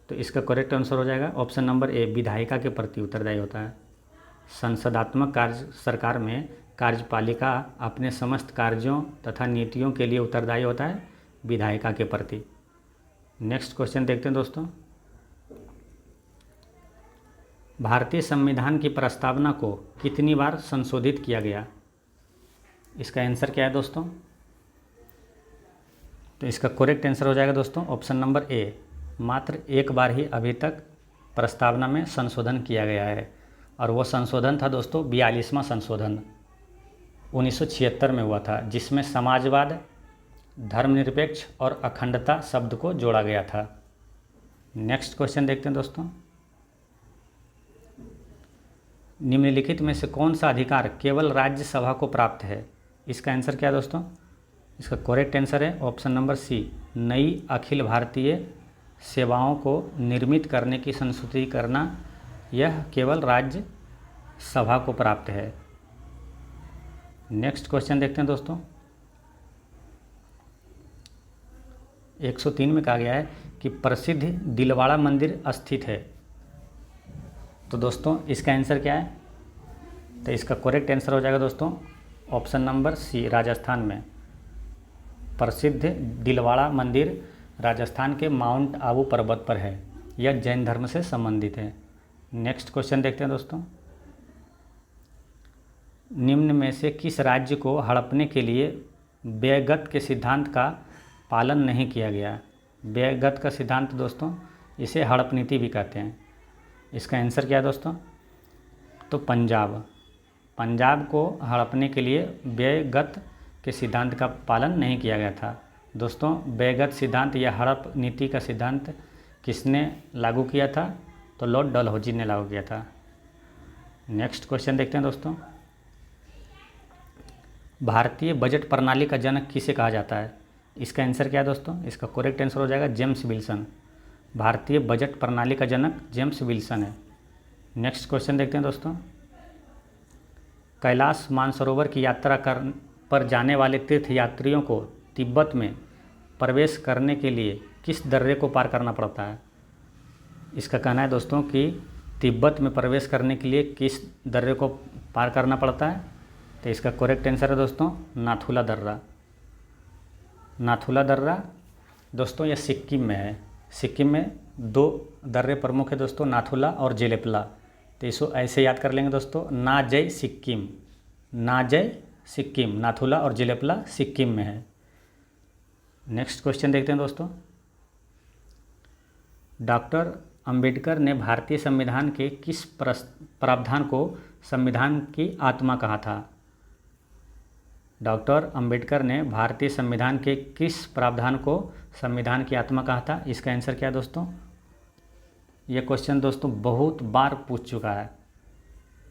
तो इसका करेक्ट आंसर हो जाएगा ऑप्शन नंबर ए, विधायिका के प्रति उत्तरदायी होता है। संसदात्मक कार्य सरकार में कार्यपालिका अपने समस्त कार्यों तथा नीतियों के लिए उत्तरदायी होता है विधायिका के प्रति। नेक्स्ट क्वेश्चन देखते हैं दोस्तों, भारतीय संविधान की प्रस्तावना को कितनी बार संशोधित किया गया? इसका आंसर क्या है दोस्तों? तो इसका करेक्ट आंसर हो जाएगा दोस्तों ऑप्शन नंबर ए, मात्र एक बार ही अभी तक प्रस्तावना में संशोधन किया गया है, और वो संशोधन था दोस्तों 42वां संशोधन 1976 में हुआ था, जिसमें समाजवाद, धर्मनिरपेक्ष और अखंडता शब्द को जोड़ा गया था। नेक्स्ट क्वेश्चन देखते हैं दोस्तों, निम्नलिखित में से कौन सा अधिकार केवल राज्यसभा को प्राप्त है? इसका आंसर क्या है दोस्तों? इसका करेक्ट आंसर है ऑप्शन नंबर सी, नई अखिल भारतीय सेवाओं को निर्मित करने की संस्तुति करना, यह केवल राज्यसभा को प्राप्त है। नेक्स्ट क्वेश्चन देखते हैं दोस्तों, 103 में कहा गया है कि प्रसिद्ध दिलवाड़ा मंदिर स्थित है। तो दोस्तों इसका आंसर क्या है? तो इसका करेक्ट आंसर हो जाएगा दोस्तों ऑप्शन नंबर सी, राजस्थान में। प्रसिद्ध दिलवाड़ा मंदिर राजस्थान के माउंट आबू पर्वत पर है, यह जैन धर्म से संबंधित है। नेक्स्ट क्वेश्चन देखते हैं दोस्तों, निम्न में से किस राज्य को हड़पने के लिए व्ययगत के सिद्धांत का पालन नहीं किया गया? व्ययगत का सिद्धांत दोस्तों इसे हड़प नीति भी कहते हैं। इसका आंसर क्या है दोस्तों? तो पंजाब। पंजाब को हड़पने के लिए व्ययगत के सिद्धांत का पालन नहीं किया गया था। दोस्तों, बेगत सिद्धांत या हड़प नीति का सिद्धांत किसने लागू किया था? तो लॉर्ड डलहौजी ने लागू किया था। नेक्स्ट क्वेश्चन देखते हैं दोस्तों, भारतीय बजट प्रणाली का जनक किसे कहा जाता है? इसका आंसर क्या है दोस्तों? इसका करेक्ट आंसर हो जाएगा जेम्स विल्सन। भारतीय बजट प्रणाली का जनक जेम्स विल्सन है। नेक्स्ट क्वेश्चन देखते हैं दोस्तों, कैलाश मानसरोवर की यात्रा पर जाने वाले तीर्थयात्रियों को तिब्बत में प्रवेश करने के लिए किस दर्रे को पार करना पड़ता है? इसका कहना है दोस्तों कि तिब्बत में प्रवेश करने के लिए किस दर्रे को पार करना पड़ता है? तो इसका करेक्ट आंसर है दोस्तों नाथुला दर्रा। नाथुला दर्रा दोस्तों यह सिक्किम में है। सिक्किम में 2 दर्रे प्रमुख है दोस्तों, नाथुला और जेलेपला। तो इसको ऐसे याद कर लेंगे दोस्तों, ना जय सिक्किम, ना जय सिक्किम, नाथुला और जेलेपला सिक्किम में है। नेक्स्ट क्वेश्चन देखते हैं दोस्तों, डॉक्टर अंबेडकर ने भारतीय संविधान के किस प्रावधान को संविधान की आत्मा कहा था? डॉक्टर अंबेडकर ने भारतीय संविधान के किस प्रावधान को संविधान की आत्मा कहा था? इसका आंसर क्या है दोस्तों? ये क्वेश्चन दोस्तों बहुत बार पूछ चुका है।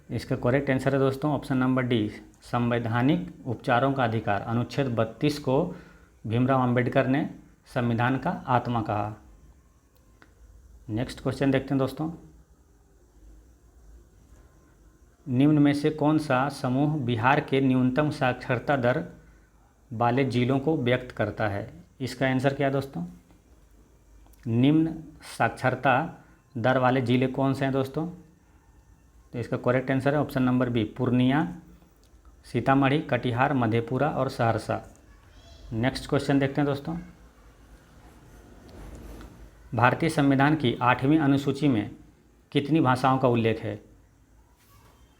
इसका करेक्ट आंसर है दोस्तों ऑप्शन नंबर डी, संवैधानिक उपचारों का अधिकार। अनुच्छेद 32 को भीमराव अंबेडकर ने संविधान का आत्मा कहा। नेक्स्ट क्वेश्चन देखते हैं दोस्तों, निम्न में से कौन सा समूह बिहार के न्यूनतम साक्षरता दर वाले जिलों को व्यक्त करता है? इसका आंसर क्या है दोस्तों? निम्न साक्षरता दर वाले जिले कौन से हैं दोस्तों? तो इसका करेक्ट आंसर है option number B, Purnia, Sitamarhi, Katihar, Madhepura और सहरसा। नेक्स्ट क्वेश्चन देखते हैं दोस्तों, भारतीय संविधान की 8वीं अनुसूची में कितनी भाषाओं का उल्लेख है?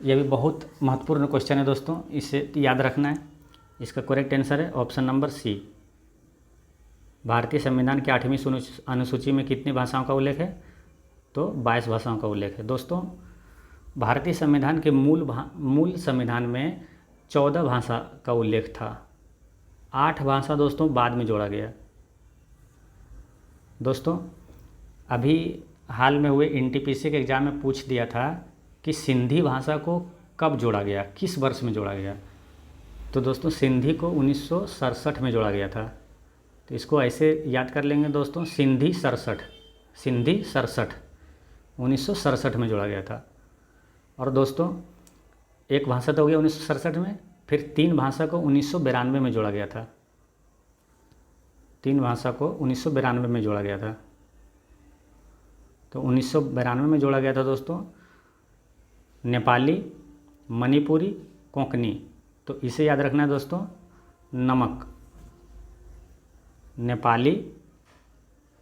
यह भी बहुत महत्वपूर्ण क्वेश्चन है दोस्तों, इसे याद रखना है। इसका करेक्ट आंसर है ऑप्शन नंबर सी, भारतीय संविधान की 8वीं अनुसूची में कितनी भाषाओं का उल्लेख है? तो 22 भाषाओं का उल्लेख है। दोस्तों, भारतीय संविधान के मूल संविधान में 14 भाषा का उल्लेख था। 8 भाषा दोस्तों बाद में जोड़ा गया। दोस्तों, अभी हाल में हुए एनटीपीसी के एग्ज़ाम में पूछ दिया था कि सिंधी भाषा को कब जोड़ा गया, किस वर्ष में जोड़ा गया? तो दोस्तों सिंधी को 1967 में जोड़ा गया था। तो इसको ऐसे याद कर लेंगे दोस्तों, सिंधी 67, सिंधी 67, 1967 में जोड़ा गया था। और दोस्तों एक भाषा तो हो गया 1967 में, फिर 3 भाषा को 1992 में जोड़ा गया था। 3 भाषा को 1992 में जोड़ा गया था। तो 1992 में जोड़ा गया था दोस्तों नेपाली, मणिपुरी, कोंकणी। तो इसे याद रखना है दोस्तों, नमक, नेपाली,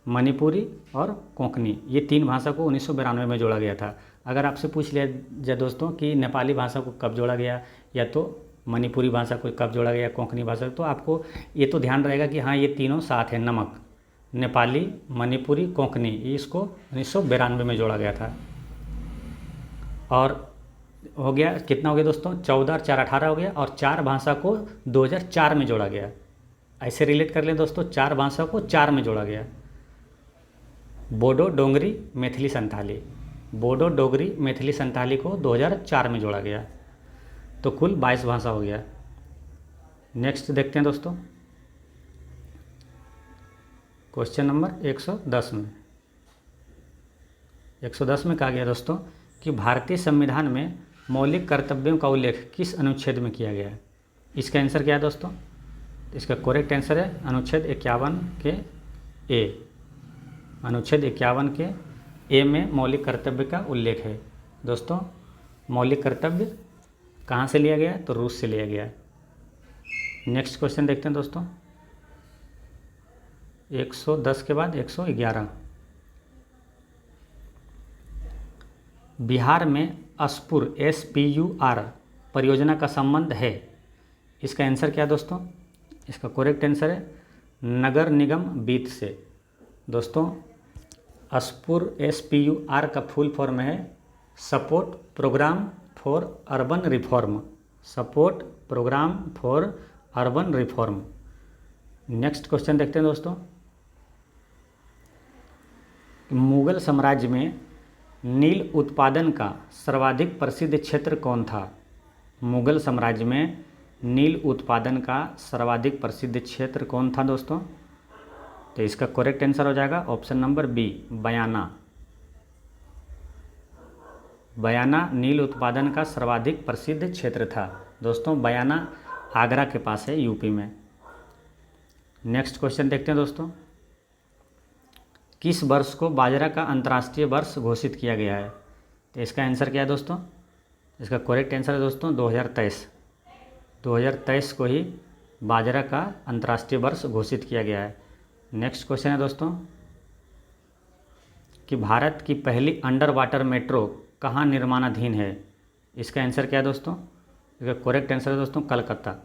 मणिपुरी और कोंकणी, ये 3 भाषा को 1992 में जोड़ा गया था। अगर आपसे पूछ लिया जाए दोस्तों कि नेपाली भाषा को कब जोड़ा गया या तो मणिपुरी भाषा को कब जोड़ा गया, कोंकणी भाषा, तो आपको ये तो ध्यान रहेगा कि हाँ ये तीनों साथ हैं, नमक, नेपाली, मणिपुरी, कोंकणी, इसको 1992 में जोड़ा गया था। और हो गया, कितना हो गया दोस्तों? 14 और 4 18 हो गया। और 4 भाषा को 2004 में जोड़ा गया। ऐसे रिलेट कर लें दोस्तों, 4 भाषा को 4 में जोड़ा गया। बोडो, डोगरी, मैथिली, संथाली। बोडो, डोगरी, मैथिली, संथाली को 2004 में जोड़ा गया। तो कुल 22 भाषा हो गया। नेक्स्ट देखते हैं दोस्तों, क्वेश्चन नंबर 110 में 110 में कहा गया दोस्तों कि भारतीय संविधान में मौलिक कर्तव्यों का उल्लेख किस अनुच्छेद में किया गया है? इसका आंसर क्या है दोस्तों? इसका करेक्ट आंसर है अनुच्छेद 51 के ए। अनुच्छेद 51 के ए में मौलिक कर्तव्य का उल्लेख है। दोस्तों मौलिक कर्तव्य कहाँ से लिया गया? तो रूस से लिया गया। नेक्स्ट क्वेश्चन देखते हैं दोस्तों, 110 के बाद 111, बिहार में अस्पुर SPUR परियोजना का संबंध है। इसका आंसर क्या है दोस्तों? इसका करेक्ट आंसर है नगर निगम वित्त से। दोस्तों अस्पुर SPUR का फुल फॉर्म है support programme for urban reform. Support programme for urban reform. Next question देखते हैं दोस्तों, मुगल साम्राज्य में नील उत्पादन का सर्वाधिक प्रसिद्ध क्षेत्र कौन था? मुगल साम्राज्य में नील उत्पादन का सर्वाधिक प्रसिद्ध क्षेत्र कौन था दोस्तों? तो इसका करेक्ट आंसर हो जाएगा ऑप्शन नंबर बी, बयाना। बयाना नील उत्पादन का सर्वाधिक प्रसिद्ध क्षेत्र था दोस्तों। बयाना आगरा के पास है, यूपी में। नेक्स्ट क्वेश्चन देखते हैं दोस्तों, किस वर्ष को बाजरा का अंतर्राष्ट्रीय वर्ष घोषित किया गया है? तो इसका आंसर क्या है दोस्तों? इसका करेक्ट आंसर है दोस्तों 2023। 2023 को ही बाजरा का अंतर्राष्ट्रीय वर्ष घोषित किया गया है। नेक्स्ट क्वेश्चन है दोस्तों कि भारत की पहली अंडर वाटर मेट्रो कहाँ निर्माणाधीन है? इसका आंसर क्या है दोस्तों? इसका करेक्ट आंसर है दोस्तों कलकत्ता।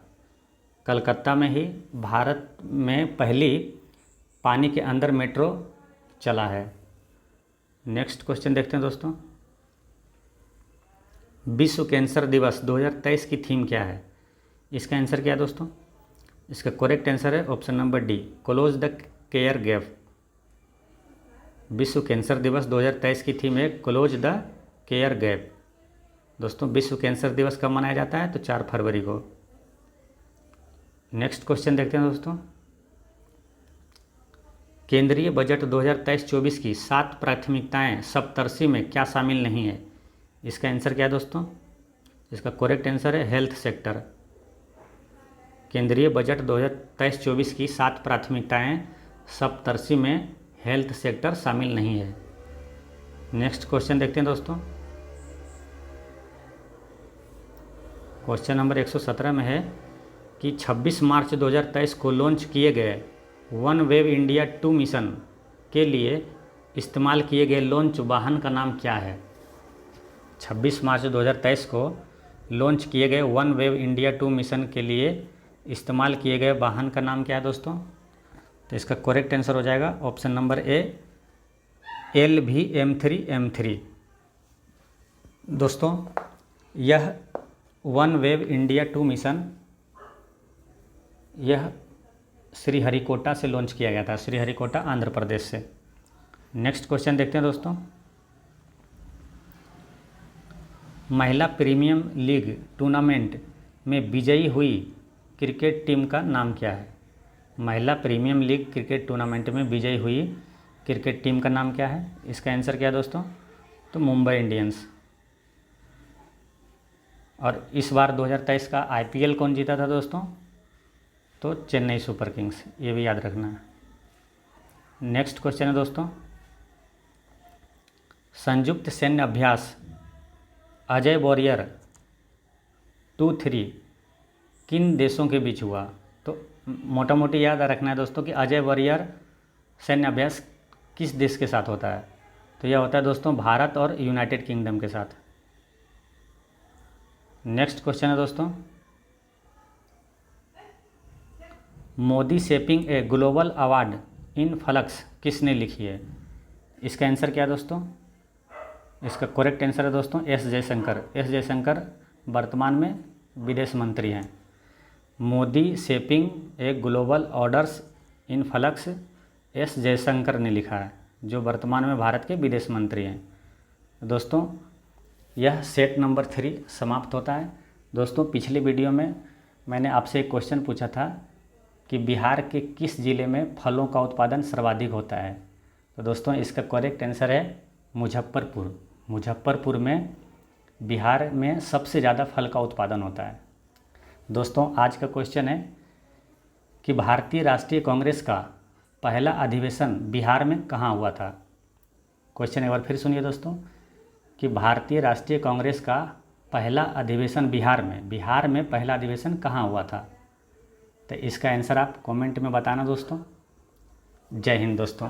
कलकत्ता में ही भारत में पहली पानी के अंदर मेट्रो चला है। नेक्स्ट क्वेश्चन देखते हैं दोस्तों, विश्व कैंसर दिवस 2023 की थीम क्या है? इसका आंसर क्या है दोस्तों? इसका करेक्ट आंसर है option number D, close the care gap. विश्व कैंसर दिवस 2023 की थीम है क्लोज द केयर गैप। दोस्तों विश्व कैंसर दिवस कब मनाया जाता है? तो 4 फरवरी को। नेक्स्ट क्वेश्चन देखते हैं दोस्तों, केंद्रीय बजट 2023-24 की 7 प्राथमिकताएं सप्तर्षि में क्या शामिल नहीं है? इसका आंसर क्या है दोस्तों? इसका करेक्ट आंसर है हेल्थ सेक्टर। केंद्रीय बजट 2023-24 की 7 प्राथमिकताएं सप्तर्षि में हेल्थ सेक्टर शामिल नहीं है। नेक्स्ट क्वेश्चन देखते हैं दोस्तों, क्वेश्चन नंबर 117 में है कि 26 मार्च 2023 को लॉन्च किए गए वन वेब इंडिया 2 मिशन के लिए इस्तेमाल किए गए लॉन्च वाहन का नाम क्या है? 26 मार्च 2023 को लॉन्च किए गए वन वेब इंडिया 2 मिशन के लिए इस्तेमाल किए गए वाहन का नाम क्या है दोस्तों? तो इसका करेक्ट आंसर हो जाएगा ऑप्शन नंबर ए, LVM3M3। दोस्तों यह वन वेब इंडिया 2 मिशन यह श्रीहरिकोटा से लॉन्च किया गया था, श्रीहरिकोटा आंध्र प्रदेश से। नेक्स्ट क्वेश्चन देखते हैं दोस्तों, महिला प्रीमियम लीग टूर्नामेंट में विजयी हुई क्रिकेट टीम का नाम क्या है? महिला प्रीमियम लीग क्रिकेट टूर्नामेंट में विजयी हुई क्रिकेट टीम का नाम क्या है? इसका आंसर क्या है दोस्तों? तो मुंबई इंडियंस। और इस बार 2023 का IPL कौन जीता था दोस्तों? तो चेन्नई सुपर किंग्स, ये भी याद रखना है। नेक्स्ट क्वेश्चन है दोस्तों, संयुक्त सैन्य अभ्यास अजय वॉरियर 2-3 किन देशों के बीच हुआ? तो मोटा मोटी याद रखना है दोस्तों कि अजय वॉरियर सैन्य अभ्यास किस देश के साथ होता है? तो यह होता है दोस्तों भारत और यूनाइटेड किंगडम के साथ। नेक्स्ट क्वेश्चन है दोस्तों, Modi shaping a global award in flux किसने लिखी है? इसका आंसर क्या है दोस्तों? इसका करेक्ट आंसर है दोस्तों एस जयशंकर। एस जयशंकर वर्तमान में विदेश मंत्री हैं। Modi shaping a global orders in flux S Jaishankar ने लिखा है, जो वर्तमान में भारत के विदेश मंत्री हैं। दोस्तों यह सेट नंबर 3 समाप्त होता है। दोस्तों पिछले वीडियो में मैंने आपसे एक क्वेश्चन पूछा था कि बिहार के किस ज़िले में फलों का उत्पादन सर्वाधिक होता है? तो दोस्तों इसका करेक्ट आंसर है मुजफ्फरपुर। मुजफ्फरपुर में बिहार में सबसे ज़्यादा फल का उत्पादन होता है। दोस्तों आज का क्वेश्चन है कि भारतीय राष्ट्रीय कांग्रेस का पहला अधिवेशन बिहार में कहाँ हुआ था? क्वेश्चन एक बार फिर सुनिए दोस्तों कि भारतीय राष्ट्रीय कांग्रेस का पहला अधिवेशन बिहार में पहला अधिवेशन कहाँ हुआ था? तो इसका आंसर आप कमेंट में बताना दोस्तों। जय हिंद दोस्तों।